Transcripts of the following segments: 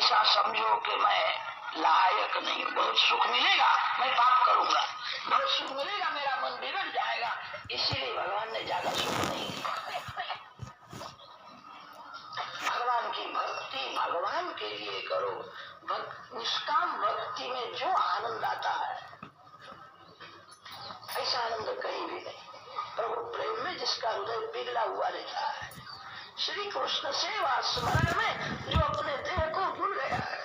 ऐसा समझो कि मैं लायक नहीं, बहुत सुख मिलेगा, मैं पाप करूंगा, बहुत सुख मिलेगा, मेरा मन बिगड़ जाएगा, इसीलिए भगवान ने ज्यादा सुख नहीं दिया। भगवान की भक्ति भगवान के लिए करो। निष्काम भक्ति में जो आनंद आता है ऐसा आनंद कहीं भी नहीं। प्रभु प्रेम में जिसका हृदय पिघला हुआ रहता है, श्री कृष्ण सेवा स्मरण में जो अपने देह को भूल गया है,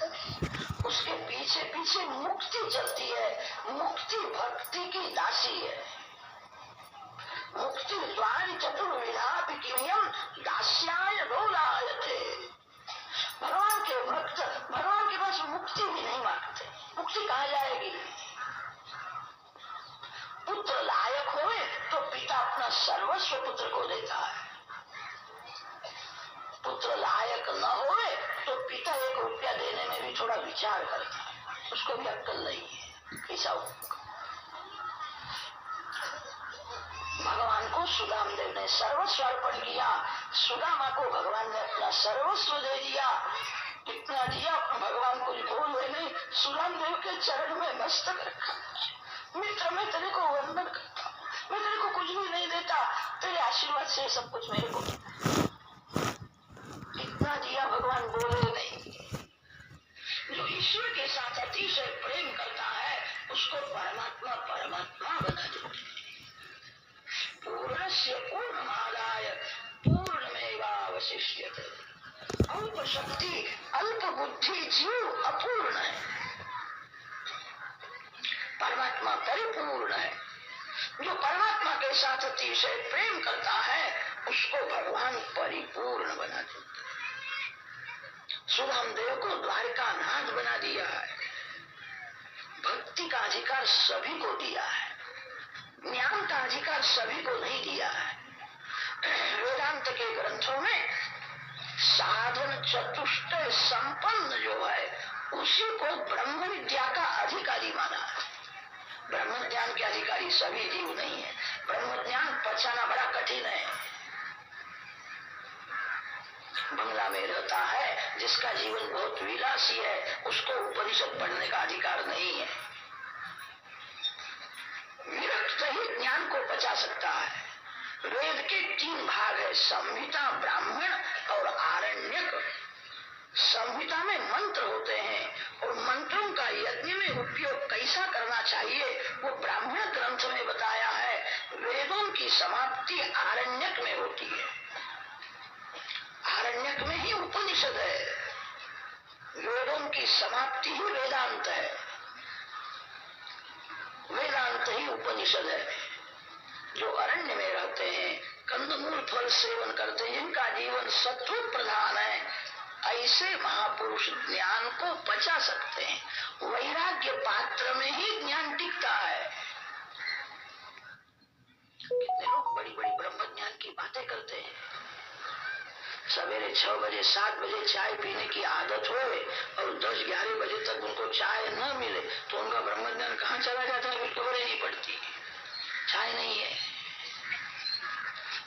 उसके पीछे पीछे मुक्ति चलती है। मुक्ति भक्ति की दासी है। मुक्ति द्वार चतुर्विधा दास्याय डोलायते। भगवान के भक्त भगवान के पास मुक्ति भी नहीं मांगते। मुक्ति कहाँ जाएगी? पुत्र लायक होए तो पिता अपना सर्वस्व पुत्र को देता है। पुत्र लायक न होए तो पिता 1 रुपया देने में भी थोड़ा विचार करता है, उसको भी अक्ल नहीं है। कैसा हो? भगवान को सुदामदेव ने सर्वस्व अर्पण किया। सुदामा को भगवान ने अपना सर्वस्व दे दिया। कितना दिया? भगवान को बोले नहीं, सुदामदेव के चरण में मस्तक रखा। मित्र, मैं तेरे को वंदन करता हूँ, मैं तेरे को कुछ भी नहीं देता, तेरे आशीर्वाद से सब कुछ मेरे को। इतना दिया, भगवान बोले नहीं। जो ईश्वर के साथ अतिशय प्रेम करता है उसको परमात्मा परमात्मा बना देते हैं। पूर्णस्य पूर्णमादाय पूर्णमेवावशिष्यते। अल्प शक्ति अल्प बुद्धि जीव अपूर्ण है, परमात्मा परिपूर्ण है। जो परमात्मा के साथ अतिशय प्रेम करता है उसको भगवान परिपूर्ण बना देता है। सुदामदेव को द्वारिका नाथ बना दिया है। भक्ति का अधिकार सभी को दिया है, ज्ञान का अधिकार सभी को नहीं दिया है। वेदांत के ग्रंथों में साधन चतुष्टय संपन्न जो है उसी को ब्रह्म विद्या का अधिकारी माना है। ब्रह्म ज्ञान के अधिकारी सभी जीव नहीं है। ब्रह्म ज्ञान पचाना बड़ा कठिन है। बंगला में रहता है जिसका जीवन बहुत विलासी है, उसको उपनिषद पढ़ने का अधिकार नहीं है। विरक्त ही ज्ञान को पचा सकता है। वेद के 3 भाग है, संहिता, ब्राह्मण और आरण्यक। संहिता में मंत्र होते हैं और मंत्रों का यज्ञ में उपयोग कैसा करना चाहिए वो ब्राह्मण ग्रंथ में बताया है। वेदों की समाप्ति आरण्यक में होती है। आरण्यक में ही उपनिषद है। वेदों की समाप्ति ही वेदांत है। वेदांत ही उपनिषद है। जो अरण्य में रहते हैं, कंदमूल फल सेवन करते हैं, जिनका जीवन सत्व प्रधान है, ऐसे महापुरुष ज्ञान को पचा सकते हैं। वैराग्य पात्र में ही ज्ञान टिकता है। कितने लोग बड़ी बड़ी ब्रह्म ज्ञान की बातें करते हैं। सवेरे 6 बजे 7 बजे चाय पीने की आदत हो और 10-11 बजे तक उनको चाय न मिले तो उनका ब्रह्म ज्ञान कहाँ चला जाता है, खबर ही नहीं पड़ती। चाय नहीं है,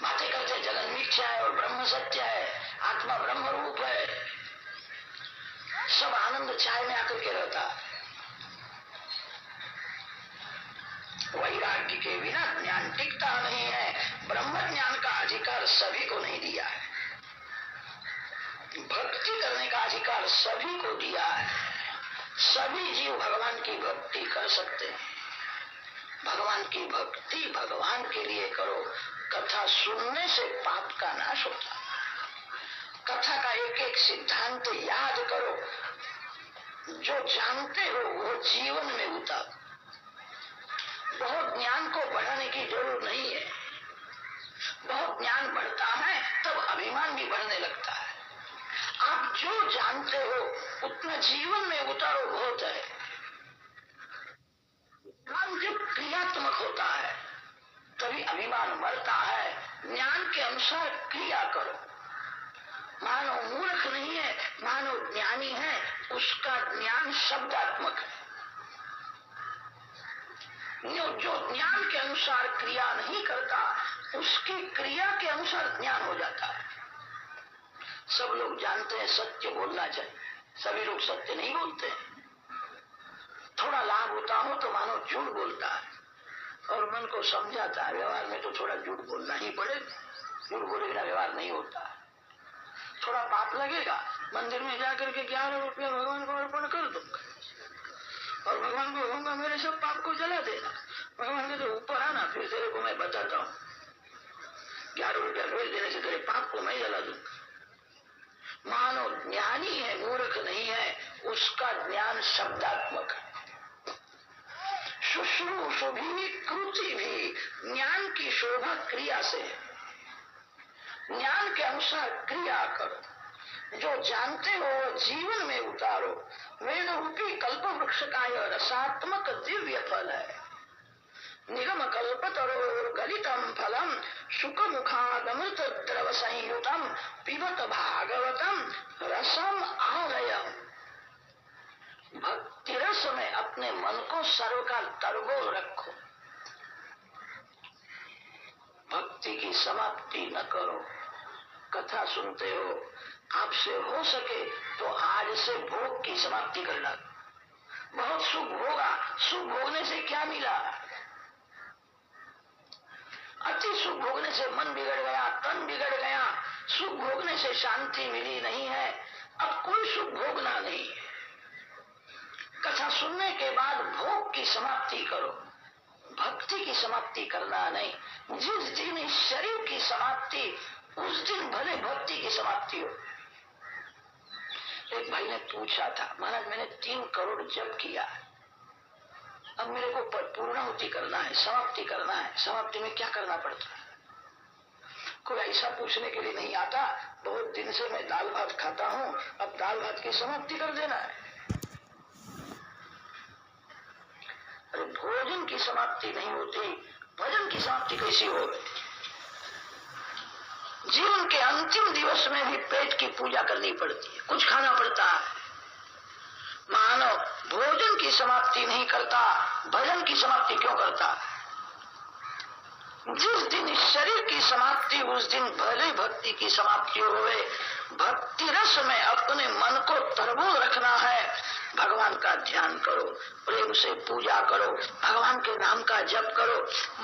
बातें करते जगन मिथ्या है और ब्रह्म सत्य है, आत्मा ब्रह्म रूप है। सब आनंद चाय में आकर के रहता है। वैराग्य के बिना ज्ञान टिकता नहीं है। ब्रह्म ज्ञान का अधिकार सभी को नहीं दिया है। भक्ति करने का अधिकार सभी को दिया है। सभी जीव भगवान की भक्ति कर सकते हैं। भगवान की भक्ति भगवान के लिए करो। कथा सुनने से पाप का नाश होता है। कथा का एक एक सिद्धांत याद करो। जो जानते हो वो जीवन में उतारो। बहुत ज्ञान को बढ़ाने की जरूरत नहीं है। बहुत ज्ञान बढ़ता है तब अभिमान भी बढ़ने लगता है। आप जो जानते हो उतना जीवन में उतारो, बहुत है। ज्ञान जब क्रियात्मक होता है तभी अभिमान बढ़ता है। ज्ञान के अनुसार क्रिया करो। मानव मूर्ख नहीं है, मानव ज्ञानी है, उसका ज्ञान शब्दात्मक है। जो ज्ञान के अनुसार क्रिया नहीं करता उसकी क्रिया के अनुसार ज्ञान हो जाता है। सब लोग जानते हैं सत्य बोलना चाहिए, सभी लोग सत्य नहीं बोलते। थोड़ा लाभ होता हो तो मानो झूठ बोलता है और मन को समझाता है व्यवहार में तो थोड़ा झूठ बोलना ही पड़ेगा, झूठ बोले बिना व्यवहार नहीं होता। थोड़ा पाप लगेगा, मंदिर में जाकर के 11 रुपया भगवान को अर्पण कर दूंगा और भगवान को कहूंगा मेरे सब पाप को जला देना। भगवान के तो ऊपर आना, फिर तेरे को मैं बताता हूँ, 11 रुपया भेज देने से तेरे पाप को मैं जला दूंगा। मानो ज्ञानी है, मूर्ख नहीं है, उसका ज्ञान शब्दात्मक है। शुश्रूषु भी कृति भी, ज्ञान की शोभा क्रिया से है। ज्ञान के अनुसार क्रिया करो, जो जानते हो जीवन में उतारो। वेद रूपी कल्प वृक्ष का यह रसात्मक दिव्य फल है। निगम कल्पतरो गलितम फलम सुख मुखादमृत द्रव संयुतम पिबत भागवतम रसम आलयम। भक्ति रस में अपने मन को सर्वकाल तरगोल रखो, भक्ति की समाप्ति न करो। कथा सुनते हो, आपसे हो सके तो आज से भोग की समाप्ति करना। बहुत सुख भोगा, सुख भोगने से क्या मिला? अति सुख भोगने से मन बिगड़ गया, तन बिगड़ गया। सुख भोगने से शांति मिली नहीं है, अब कोई सुख भोगना नहीं है। कथा सुनने के बाद भोग की समाप्ति करो, भक्ति की समाप्ति करना नहीं। जिस दिन इस शरीर की समाप्ति, उस दिन भले भक्ति की समाप्ति हो। एक भाई ने पूछा था, महाराज मैंने 3 करोड़ जप किया, अब मेरे को पूर्णाहुति करना है, समाप्ति करना है, समाप्ति में क्या करना पड़ता है? कोई ऐसा पूछने के लिए नहीं आता, बहुत दिन से मैं दाल भात खाता हूँ, अब दाल भात की समाप्ति कर देना है। अरे भोजन की समाप्ति नहीं होती, भजन की समाप्ति कैसी हो गई? जीवन के अंतिम दिवस में भी पेट की पूजा करनी पड़ती है, कुछ खाना पड़ता है। मानव भोजन की समाप्ति नहीं करता, भजन की समाप्ति क्यों करता? जिस दिन इस शरीर की समाप्ति, उस दिन भले भक्ति की समाप्ति होवे। भक्ति रस में अपने मन को तरबूज रखना है। भगवान का ध्यान करो, प्रेम से पूजा करो, भगवान के नाम का जप करो,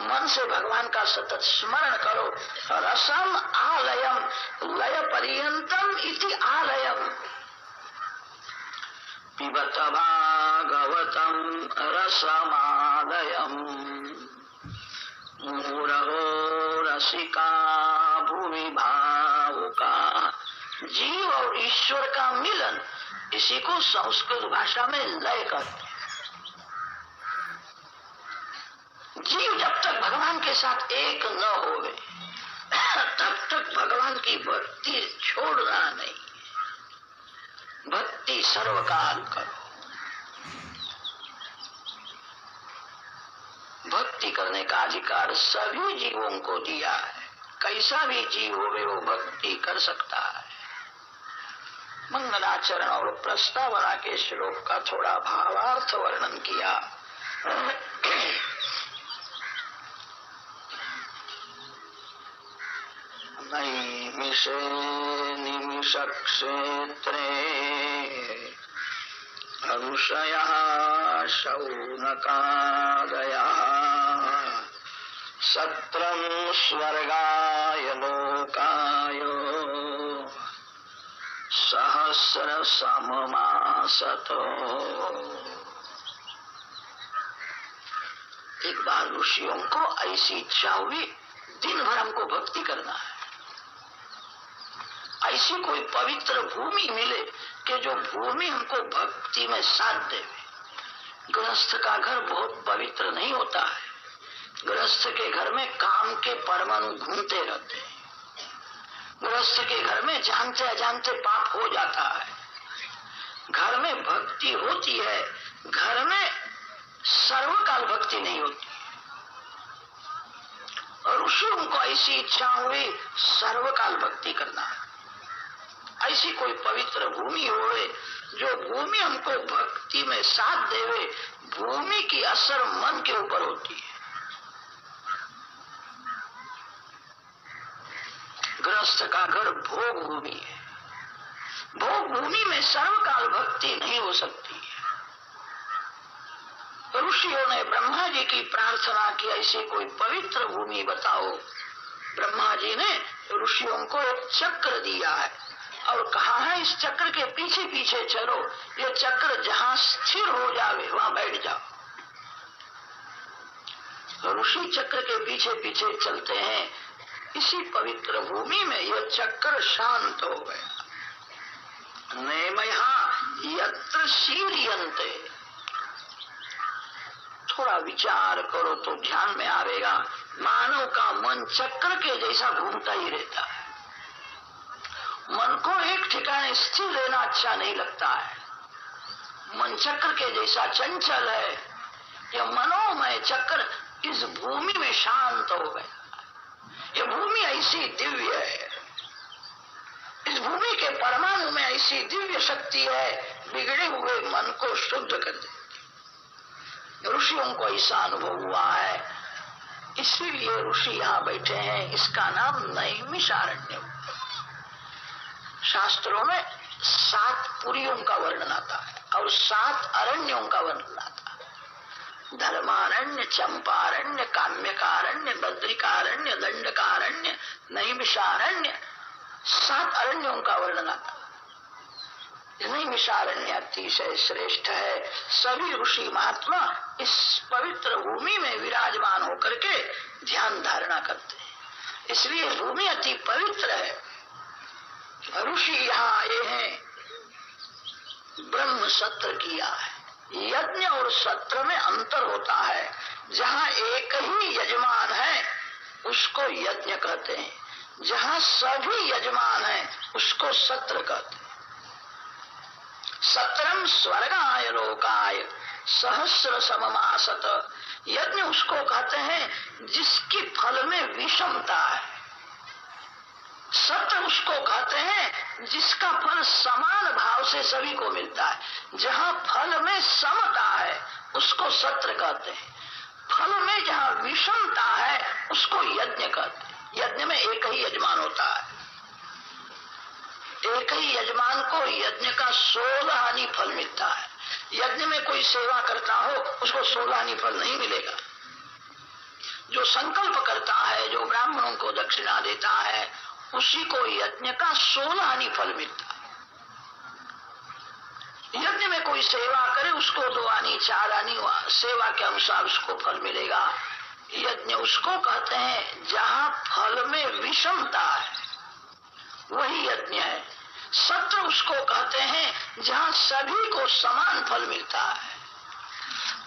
मन से भगवान का सतत स्मरण करो। रसम आलयम लय पर्यंतम इति आलयम पिबत भागवतम रसमालयम मुहुरहो रसिका भूमि भावुका। जीव और ईश्वर का मिलन, इसी को संस्कृत भाषा में लय कहते हैं। जीव जब तक भगवान के साथ एक न होवे, तब तक भगवान की भक्ति छोड़ना नहीं। भक्ति सर्वकाल करो। भक्ति करने का अधिकार सभी जीवों को दिया है। कैसा भी जीव होवे वो भक्ति कर सकता है। मंगलाचरण और प्रस्तावना के श्लोक का थोड़ा भावार्थ वर्णन किया। नैमिषे निमिष क्षेत्रे ऋषयः शौनकादयः सत्रं स्वर्गाय लोकाय सहस्र सममासतो। एक बार ऋषियों को ऐसी इच्छा हुई, दिन भर हमको भक्ति करना है। ऐसी कोई पवित्र भूमि मिले कि जो भूमि हमको भक्ति में साथ देवे। गृहस्थ का घर बहुत पवित्र नहीं होता है। गृहस्थ के घर में काम के परमाणु घूमते रहते हैं। गृहस्थ के घर में जानते अजानते पाप हो जाता है। घर में भक्ति होती है, घर में सर्वकाल भक्ति नहीं होती। और ऋषियों को ऐसी इच्छा हुई सर्वकाल भक्ति करना है। ऐसी कोई पवित्र भूमि होवे जो भूमि हमको भक्ति में साथ देवे। भूमि की असर मन के ऊपर होती है। गृहस्थ का घर भोग भूमि है। भोग भूमि में सर्वकाल भक्ति नहीं हो सकती। ऋषियों ने ब्रह्मा जी की प्रार्थना की, ऐसी कोई पवित्र भूमि बताओ। ब्रह्मा जी ने ऋषियों को एक चक्र दिया है और कहा है इस चक्र के पीछे पीछे चलो, ये चक्र जहां स्थिर हो जावे वहां बैठ जाओ। ऋषि चक्र के पीछे पीछे चलते हैं, इसी पवित्र भूमि में यह चक्र शांत हो गया। नेमयः यत्र शीर्यन्ते, थोड़ा विचार करो तो ध्यान में आवेगा। मानव का मन चक्र के जैसा घूमता ही रहता है। मन को एक ठिकाने स्थिर रहना अच्छा नहीं लगता है। मन चक्र के जैसा चंचल है। यह मनोमय चक्र इस भूमि में शांत हो गया। यह भूमि ऐसी दिव्य है, इस भूमि के परमाणु में ऐसी दिव्य शक्ति है, बिगड़े हुए मन को शुद्ध कर देती। ऋषियों को ऐसा अनुभव हुआ है, इसीलिए ऋषि यहाँ बैठे हैं। इसका नाम नैमिषारण्य। शास्त्रों में 7 पुरियों का वर्णन आता है और 7 अरण्यों का वर्णन आता है। धर्मारण्य, चंपारण्य, काम्यकारण्य, बद्रिकारण्य, दंडकारण्य, नैमिषारण्य, 7 अरण्यों का वर्णन आता है। नैमिषारण्य अतिशय श्रेष्ठ है। सभी ऋषि महात्मा इस पवित्र भूमि में विराजमान होकर के ध्यान धारणा करते हैं, इसलिए भूमि अति पवित्र है। ऋषि यहाँ आए हैं, ब्रह्म सत्र किया है। यज्ञ और सत्र में अंतर होता है। जहाँ एक ही यजमान है उसको यज्ञ कहते हैं, जहाँ सभी यजमान हैं उसको सत्र कहते हैं। सत्रम स्वर्गाय लोकाय सहस्र सममासत। यज्ञ उसको कहते हैं जिसकी फल में विषमता है। सत्र उसको कहते हैं जिसका फल समान भाव से सभी को मिलता है। जहाँ फल में समता है उसको सत्र कहते हैं। फल में जहाँ विषमता है उसको यज्ञ कहते हैं। यज्ञ में एक ही यजमान होता है। एक ही यजमान को यज्ञ का 16 हानि फल मिलता है। यज्ञ में कोई सेवा करता हो उसको 16 हानि फल नहीं मिलेगा। जो संकल्प करता है, जो ब्राह्मणों को दक्षिणा देता है, उसी को यज्ञ का 16 हानि फल मिलता है। यज्ञ में कोई सेवा करे उसको 2 आनी 4 आनी सेवा के अनुसार उसको फल मिलेगा। यज्ञ उसको कहते हैं जहाँ फल में विषमता है, वही यज्ञ है। सत्र उसको कहते हैं जहाँ सभी को समान फल मिलता है।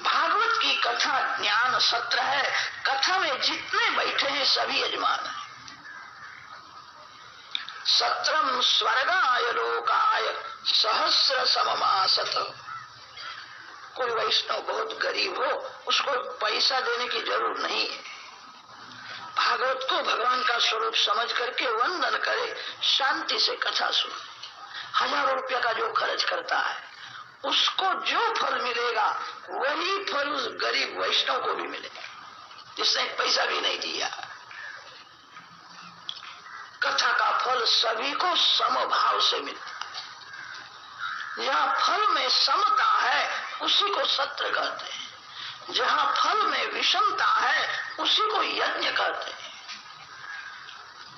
भागवत की कथा ज्ञान सत्र है। कथा में जितने बैठे हैं सभी यजमान हैं। सत्रम स्वर्गाय लोकाय सहस्र सममासत। कोई वैष्णव बहुत गरीब हो उसको पैसा देने की जरूरत नहीं है। भागवत को भगवान का स्वरूप समझ करके वंदन करे, शांति से कथा सुने। हजारों रुपया का जो खर्च करता है उसको जो फल मिलेगा वही फल उस गरीब वैष्णव को भी मिलेगा जिसने पैसा भी नहीं दिया। कथा का फल सभी को समभाव से मिलता है। जहाँ फल में समता है उसी को सत्र कहते हैं। जहाँ फल में विषमता है उसी को यज्ञ कहते हैं।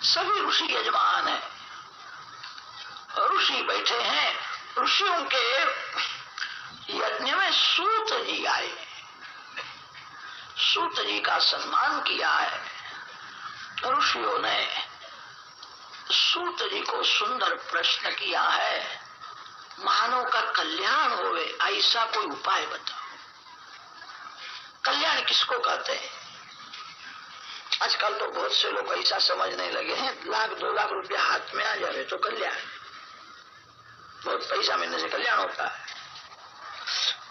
सभी ऋषि यजमान हैं। ऋषि बैठे हैं। ऋषियों के यज्ञ में सूत जी आए। सूत जी का सम्मान किया है। ऋषियों ने सूत जी को सुंदर प्रश्न किया है, मानव का कल्याण होवे ऐसा कोई उपाय बताओ। कल्याण किसको कहते हैं? आजकल तो बहुत से लोग ऐसा समझने लगे हैं 1,00,000-2 लाख रुपया हाथ में आ जाए तो कल्याण, बहुत पैसा मिलने से कल्याण होता है।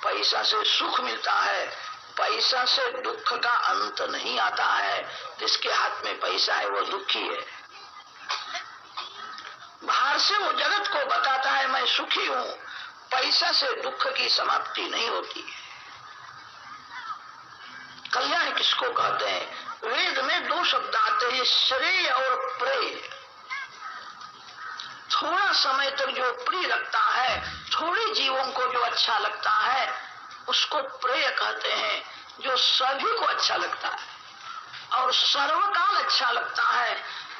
पैसा से सुख मिलता है, पैसा से दुख का अंत नहीं आता है। जिसके हाथ में पैसा है वो दुखी है। बाहर से वो जगत को बताता है मैं सुखी हूं, पैसा से दुख की समाप्ति नहीं होती है। कल्याण किसको कहते हैं? वेद में 2 शब्द आते हैं, श्रेय और प्रेय। थोड़ा समय तक जो प्रिय लगता है, थोड़े जीवों को जो अच्छा लगता है उसको प्रेय कहते हैं। जो सभी को अच्छा लगता है और सर्वकाल अच्छा लगता है,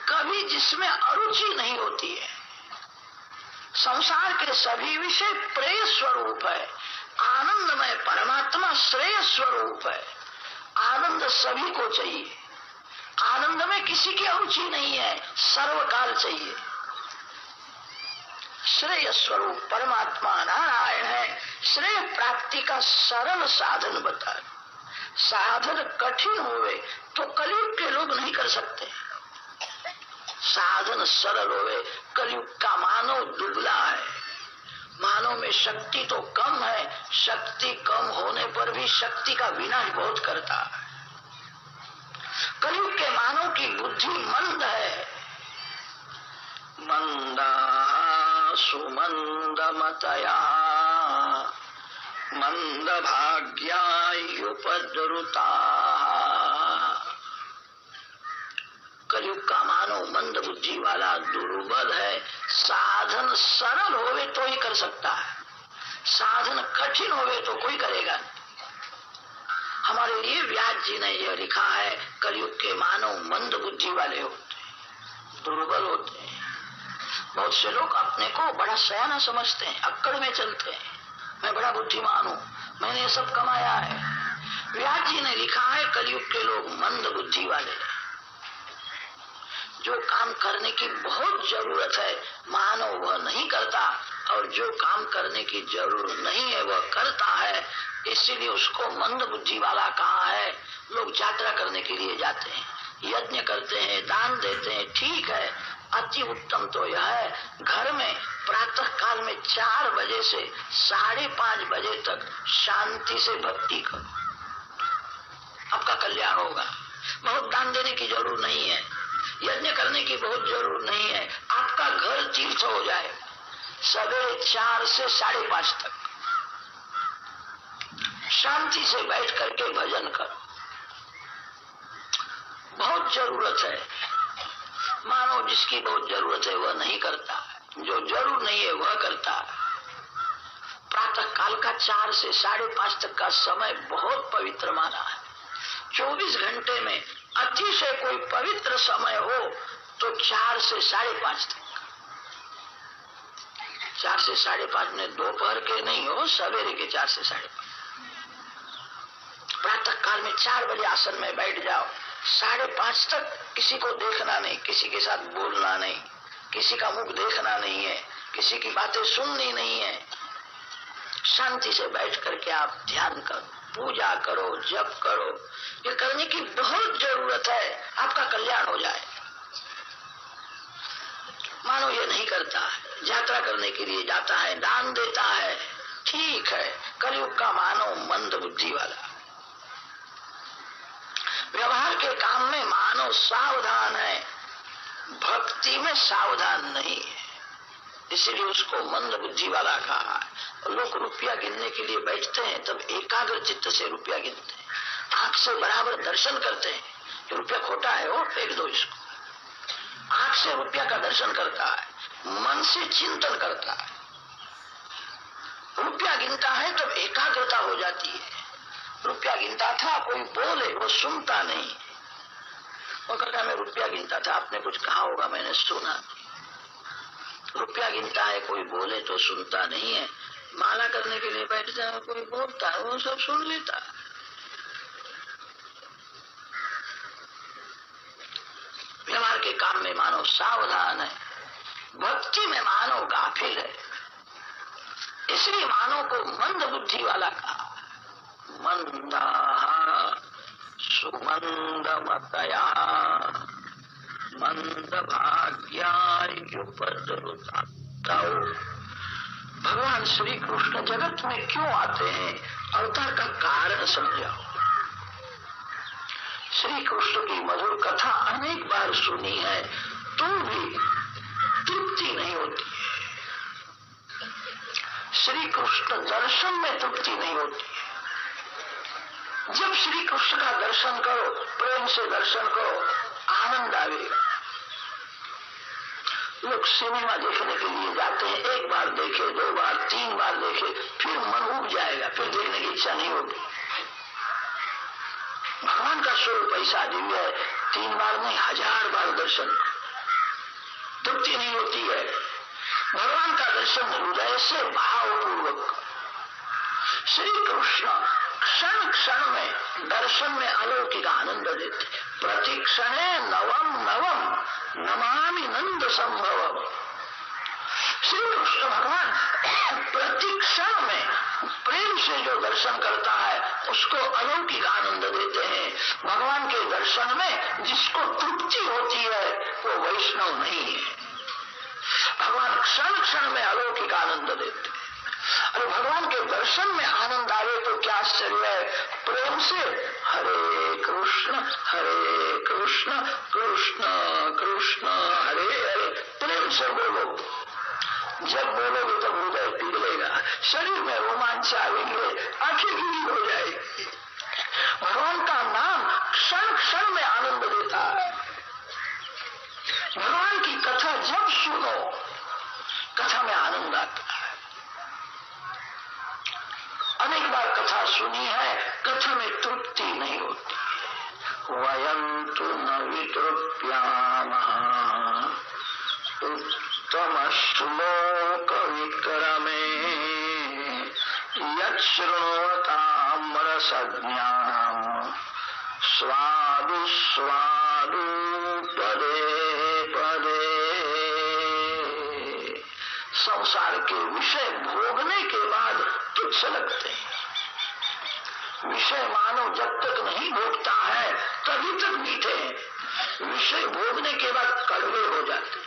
कभी जिसमें अरुचि नहीं होती है। संसार के सभी विषय प्रेय स्वरूप है। आनंदमय परमात्मा श्रेय स्वरूप है। आनंद सभी को चाहिए। आनंद में किसी की अरुचि नहीं है, सर्वकाल चाहिए। श्रेय स्वरूप परमात्मा नारायण है। श्रेय प्राप्ति का सरल साधन बता। साधन कठिन होवे तो कलयुग के लोग नहीं कर सकते। साधन सरल होवे। कलयुग का मानव दुबला है, मानव में शक्ति तो कम है। शक्ति कम होने पर भी शक्ति का विनाश बहुत करता है। कलयुग के मानव की बुद्धि मंद है। मंदा सुमंद मतया मंद भाग्यायुपद्रुता। कलयुग का मानव मंद बुद्धि वाला दुर्बल है। साधन सरल होवे तो ही कर सकता है, साधन कठिन होवे तो कोई करेगा नहीं। हमारे लिए व्यास जी ने यह लिखा है, कलयुग के मानव मंद बुद्धि वाले होते हैं, दुर्बल होते हैं। बहुत से लोग अपने को बड़ा सयाना समझते हैं, अक्कड़ में चलते हैं। मैं बड़ा बुद्धिमान हूँ, मैंने ये सब कमाया है। व्यास जी ने लिखा है, कलयुग के लोग मंद बुद्धि वाले हैं। जो काम करने की बहुत जरूरत है मानव वह नहीं करता, और जो काम करने की जरूरत नहीं है वह करता है। इसीलिए उसको मंद बुद्धि वाला कहा है। लोग यात्रा करने के लिए जाते हैं, यज्ञ करते हैं, दान देते हैं, ठीक है। अति उत्तम तो यह है, घर में प्रातः काल में 4 बजे से 5:30 बजे तक शांति से भक्ति करो, आपका कल्याण होगा। बहुत दान देने की जरूरत नहीं है, यज्ञ करने की बहुत जरूरत नहीं है, आपका घर तीर्थ हो जाए। सवेरे 4 से 5:30 तक शांति से बैठ करके भजन करो। बहुत जरूरत है। मानो जिसकी बहुत जरूरत है वह नहीं करता है, जो जरूर नहीं है वह करता है। प्रातः काल का 4 से 5:30 तक का समय बहुत पवित्र माना है। 24 घंटे में अतिशय कोई पवित्र समय हो तो 4 से 5:30 तक। 4 से 5:30 में दोपहर के नहीं हो, सवेरे के 4 से 5:30। प्रातः काल में 4 बजे आसन में बैठ जाओ, 5:30 तक किसी को देखना नहीं, किसी के साथ बोलना नहीं, किसी का मुख देखना नहीं है, किसी की बातें सुननी नहीं है। शांति से बैठ करके आप ध्यान करो, पूजा करो, जप करो। ये करने की बहुत जरूरत है, आपका कल्याण हो जाए। मानो ये नहीं करता है, यात्रा करने के लिए जाता है, दान देता है, ठीक है। कलयुग का मानव मंद बुद्धि वाला। व्यवहार के काम में मानव सावधान है, भक्ति में सावधान नहीं है, इसीलिए उसको मंद बुद्धि वाला कहा है। लोग रुपया गिनने के लिए बैठते हैं तब एकाग्र चित्त से रुपया गिनते हैं, आंख से बराबर दर्शन करते हैं। जो रुपया खोटा है वो फेंक दो इसको। आंख से रुपया का दर्शन करता है, मन से चिंतन करता है। रुपया गिनता है तब एकाग्रता हो जाती है। रुपया गिनता था, कोई बोले वो सुनता नहीं। वो कहता मैं रुपया गिनता था, आपने कुछ कहा होगा मैंने सुना। रुपया गिनता है, कोई बोले तो सुनता नहीं है। माला करने के लिए बैठता है, कोई बोलता है वो सब सुन लेता है। व्यवहार के काम में मानव सावधान है, भक्ति में मानव गाफिल है। इसलिए मानव को मंद बुद्धि वाला कहा। मंदा सुमंद मतया मंद भाग्यायुपद्रुता। भगवान श्री कृष्ण जगत में क्यों आते हैं, अवतार का कारण समझाओ। श्री कृष्ण की मधुर कथा अनेक बार सुनी है तो भी तृप्ति नहीं होती है। श्री कृष्ण दर्शन में तृप्ति नहीं होती है। जब श्री कृष्ण का दर्शन करो, प्रेम से दर्शन करो, आनंद आएगा। लोग सिनेमा देखने के लिए जाते हैं, एक बार देखे, 2 बार, 3 बार देखे, फिर मन उब जाएगा, फिर देखने की इच्छा नहीं होगी। भगवान का स्वरूप ऐसा दिव्य है, 3 बार नहीं 1000 बार दर्शन तृप्ति नहीं होती है। भगवान का दर्शन हृदय से भावपूर्वक। श्री कृष्ण क्षण क्षण में दर्शन में अलौकिक आनंद देते। प्रति क्षणे नवम नवम नमामि नंद संभवम। श्री कृष्ण भगवान प्रति क्षण में प्रेम से जो दर्शन करता है उसको अलौकिक आनंद देते हैं। भगवान के दर्शन में जिसको तृप्ति होती है वो वैष्णव नहीं है। भगवान क्षण क्षण में अलौकिक आनंद देते हैं। अरे भगवान के दर्शन में आनंद आवे तो क्या आश्चर्य है। प्रेम से हरे कृष्ण कृष्ण कृष्ण हरे हरे प्रेम से बोलो। जब बोलोगे तब हृदय पिघलेगा, शरीर में रोमांच आएंगे, आंखें गीली हो जाएगी। भगवान का नाम क्षण क्षण में आनंद देता है। भगवान की कथा जब सुनो कथा में आनंद आता है। अनेक बार कथा सुनी है, कथा में तृप्ति नहीं होती। वयं तु न वितृप्यामः उत्तम श्लोक विक्रमे यच्छृण्वताम् रसज्ञाम् स्वादु स्वादु पदे पदे। संसार के विषय भोगने के बाद तुच्छ लगते हैं। विषय मानो जब तक नहीं भोगता है तभी तक मीठे हैं, विषय भोगने के बाद कड़वे हो जाते हैं।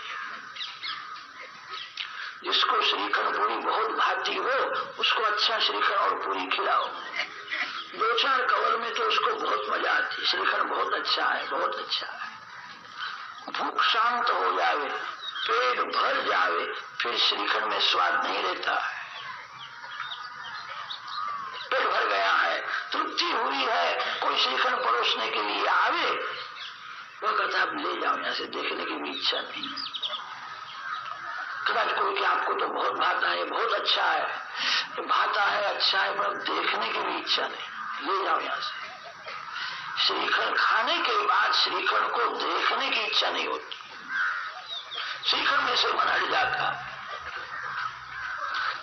जिसको श्रीखंड पूरी बहुत भाती हो उसको अच्छा श्रीखंड और पूरी खिलाओ। 2-4 कवर में तो उसको बहुत मजा आती है। श्रीखंड बहुत अच्छा है, बहुत अच्छा है। भूख शांत हो जावे, पेट भर जावे, फिर श्रीखंड में स्वाद नहीं रहता है। पेट भर गया है, तृप्ति हुई है, कोई श्रीखंड परोसने के लिए आवे, वह कहता आप ले जाओ, यहाँ से देखने की भी इच्छा नहीं। कदाच कोई कि आपको तो बहुत भाता है, बहुत अच्छा है, तो भाता है, अच्छा है, पर देखने की भी इच्छा नहीं, ले जाओ यहाँ से। श्रीखंड खाने के बाद श्रीखंड को देखने की इच्छा नहीं होती, श्रीखंड में से मन हट जाता।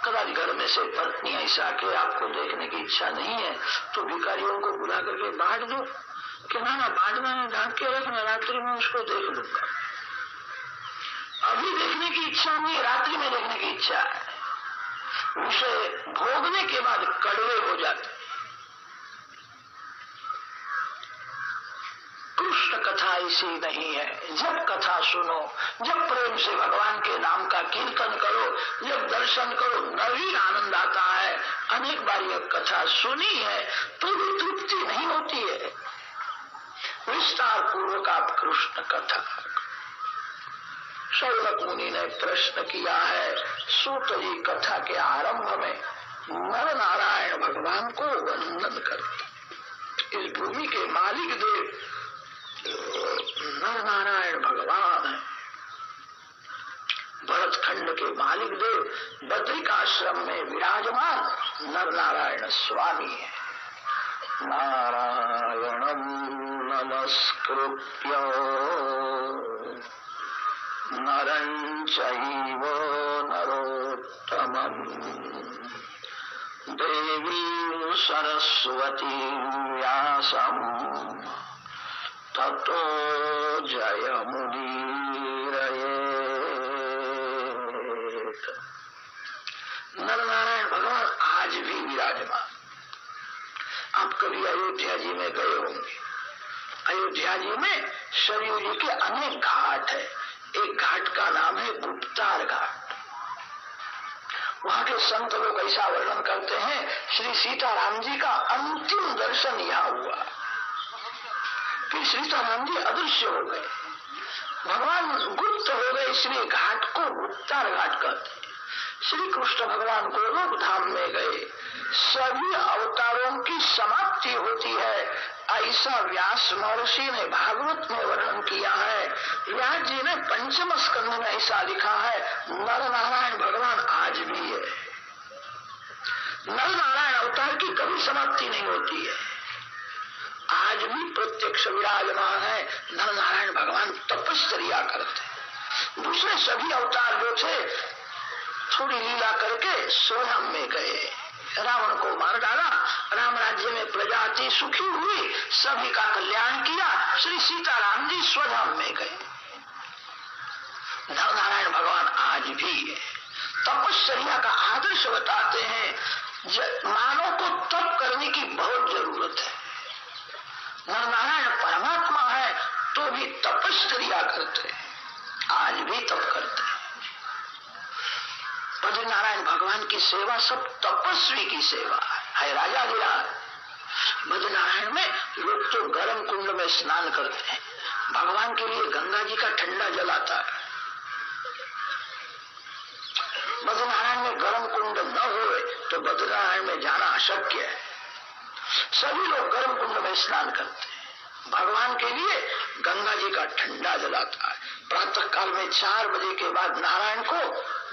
कदाच घर में से पत्नी ऐसा कि आपको देखने की इच्छा नहीं है तो भिखारियों को बुला करके बांट दो कि ना बांटना है, ढांक के रखना, रात्रि में उसको देख लूंगा। अभी देखने की इच्छा नहीं, रात्रि में देखने की इच्छा है। विषय भोगने के बाद कड़वे हो जाते। कृष्ण कथा ऐसी नहीं है। जब कथा सुनो, जब प्रेम से भगवान के नाम का कीर्तन करो, जब दर्शन करो, नवीन आनंद आता है। अनेक बार यह कथा सुनी है तो भी तृप्ति नहीं होती है। विस्तार पूर्वक आप कृष्ण कथा। शौनक मुनि ने प्रश्न किया है, सूत जी कथा के आरंभ में नर नारायण भगवान को वंदन करते। इस भूमि के मालिक देव नर नारायण भगवान है। भरत खंड के मालिक देव बद्रिकाश्रम में विराजमान नर नारायण स्वामी है। नारायणं नमस्कृत्य नरं चैव नरोत्तमं देवीं सरस्वतीं व्यासं ततो जयमुदीरयेत्। नर नारायण भगवान आज भी विराजमान। आप कभी अयोध्या जी में गए होंगे। अयोध्या जी में सरयू जी के अनेक घाट है। एक घाट का नाम है गुप्तार घाट। वहां के संत लोग ऐसा वर्णन करते हैं, श्री सीताराम जी का अंतिम दर्शन यहाँ हुआ, फिर सीताराम जी अदृश्य हो गए, भगवान गुप्त हो गए, इसलिए घाट को गुप्तार घाट कहते हैं। श्री कृष्ण भगवान गोलोक धाम में गए, सभी अवतारों की समाप्ति होती है। ऐसा व्यास महर्षि ने भागवत में वर्णन किया है। व्यास जी ने पंचम स्कंध में ऐसा लिखा है, नर नारायण भगवान आज भी है। नर नारायण अवतार की कभी समाप्ति नहीं होती है, आज भी प्रत्यक्ष विराजमान है। नर नारायण भगवान तपस्या करते। दूसरे सभी अवतार जो थे थोड़ी लीला करके स्वधाम में गए, रावण को मार डाला, राम राज्य में प्रजा सुखी हुई, सभी का कल्याण किया। श्री सीताराम जी स्वधाम में गए। नर नारायण भगवान आज भी है। तपस्या का आदर्श बताते हैं। मानव को तप करने की बहुत जरूरत है। नर नारायण परमात्मा है तो भी तपस्या करते हैं, आज भी तप करते हैं। बद्री नारायण भगवान की सेवा सब तपस्वी की सेवा है। राजा गिराज बद्री नारायण में लोग तो गर्म कुंड में स्नान करते हैं, भगवान के लिए गंगा जी का ठंडा जल आता है। बद्री नारायण में गर्म कुंड न हो तो बद्री नारायण में जाना अशक्य है। सभी लोग गर्म कुंड में स्नान करते हैं, भगवान के लिए गंगा जी का ठंडा जल आता है। प्रातः काल में 4 बजे के बाद नारायण को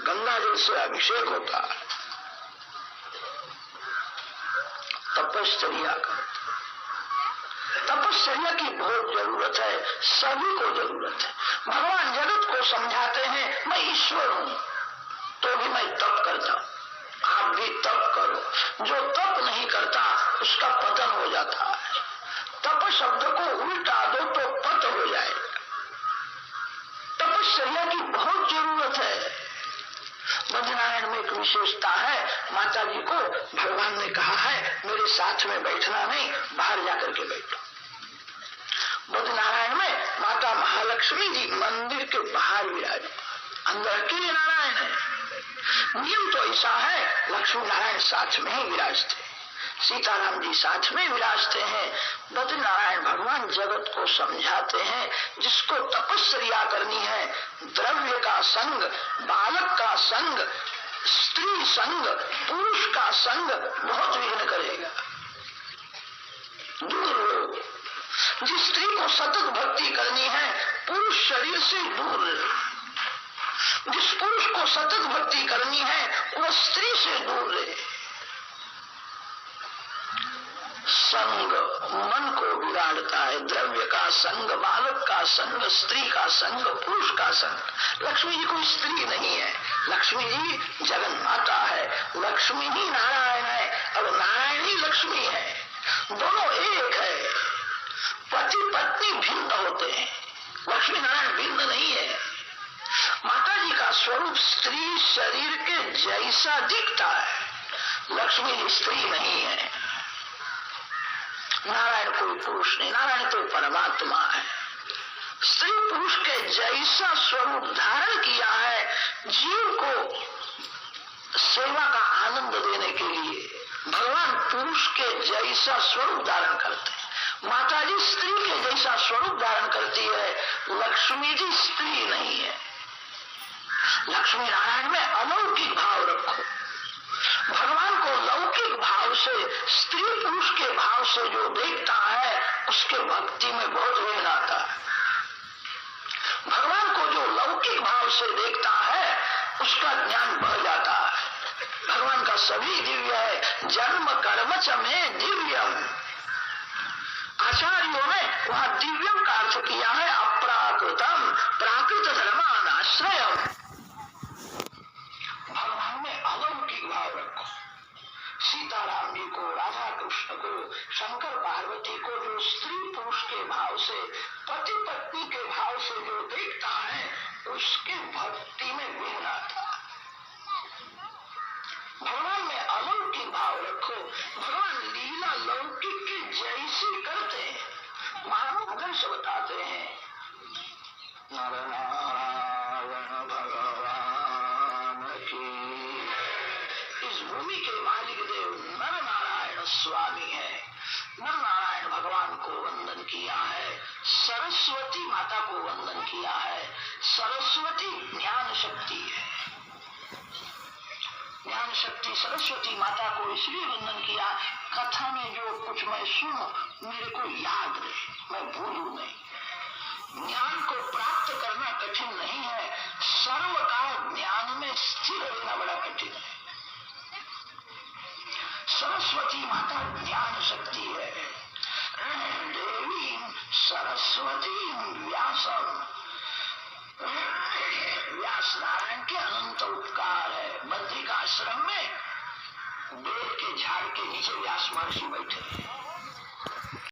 गंगा जल से अभिषेक होता है। तपस्या करते। तपस्या की बहुत जरूरत है, सभी को जरूरत है। भगवान जगत को समझाते हैं मैं ईश्वर हूं तो भी मैं तप करता हूं, आप भी तप करो। जो तप नहीं करता उसका पतन हो जाता है। तप शब्द को उल्टा दो तो पत हो जाएगा। तपस्या की बहुत जरूरत है। बद्री नारायण में एक विशेषता है, माता जी को भगवान ने कहा है मेरे साथ में बैठना नहीं, बाहर जाकर के बैठो। बद्री नारायण में माता महालक्ष्मी जी मंदिर के बाहर विराज, अंदर अकेले नारायण है। नियम तो ऐसा है, लक्ष्मी नारायण साथ में ही विराजते, सीताराम जी साथ में विराजते हैं। बद्री नारायण भगवान जगत को समझाते हैं जिसको तपस्या करनी है, द्रव्य का संग, बालक का संग, स्त्री संग, पुरुष का संग बहुत विघ्न करेगा। दूर हो। जिस स्त्री को सतत भक्ति करनी है पुरुष शरीर से दूर रहे, जिस पुरुष को सतत भक्ति करनी है वह स्त्री से दूर रहे। संग मन को बिगाड़ता है, द्रव्य का संग, बालक का संग, स्त्री का संग, पुरुष का संग। लक्ष्मी जी कोई स्त्री नहीं है, लक्ष्मी जी जगन माता है, लक्ष्मी ही नारायण है और नारायण ही लक्ष्मी है, दोनों एक है। पति पत्नी भिन्न होते हैं, लक्ष्मी नारायण भिन्न नहीं है। माता जी का स्वरूप स्त्री शरीर के जैसा दिखता है, लक्ष्मी जी स्त्री नहीं है। नारायण कोई पुरुष नहीं, नारायण तो परमात्मा है। स्त्री पुरुष के जैसा स्वरूप धारण किया है जीव को सेवा का आनंद देने के लिए। भगवान पुरुष के जैसा स्वरूप धारण करते हैं, माता जी स्त्री के जैसा स्वरूप धारण करती है, लक्ष्मी जी स्त्री नहीं है। लक्ष्मी नारायण में अलौकिक भाव रखो। भगवान को लौकिक भाव से, स्त्री पुरुष के भाव से जो देखता है उसके भक्ति में बहुत वेग आता है। भगवान को जो लौकिक भाव से देखता है उसका ज्ञान बढ़ जाता है। भगवान का सभी दिव्य है, जन्म कर्म च में दिव्यम। आचार्यों ने वहां दिव्यम का अर्थ किया है अप्राकृतम, प्राकृत धर्मान आश्रयम। भगवान में अलौकिक भाव रखो। सीताराम जी को, राधा कृष्ण को, शंकर पार्वती को जो स्त्री पुरुष के भाव से, पति पत्नी के भाव से जो देखता है उसके भक्ति में विघ्न आता है। भगवान में अलौकिक भाव रखो। भगवान लीला लौकिक की जैसी करते हैं, मानव आदर्श बताते हैं। नारायण भगवान की। इस भूमि के मालिक देव नर नारायण स्वामी है। नर नारायण भगवान को वंदन किया है, सरस्वती माता को वंदन किया है। सरस्वती ज्ञान शक्ति है, ज्ञान शक्ति सरस्वती माता को इसलिए वंदन किया, कथा में जो कुछ मैं सुनूं मेरे को याद रहे, मैं भूलूं नहीं। ज्ञान को प्राप्त करना कठिन नहीं है, सर्वकाल ज्ञान में स्थिर रहना बड़ा कठिन है। सरस्वती माता ज्ञान शक्ति है। देवी सरस्वती व्यासम, व्यास नारायण के अनंत उपकार है। बद्रिक आश्रम में बेल के झाड़ के नीचे व्यास महर्षि बैठे,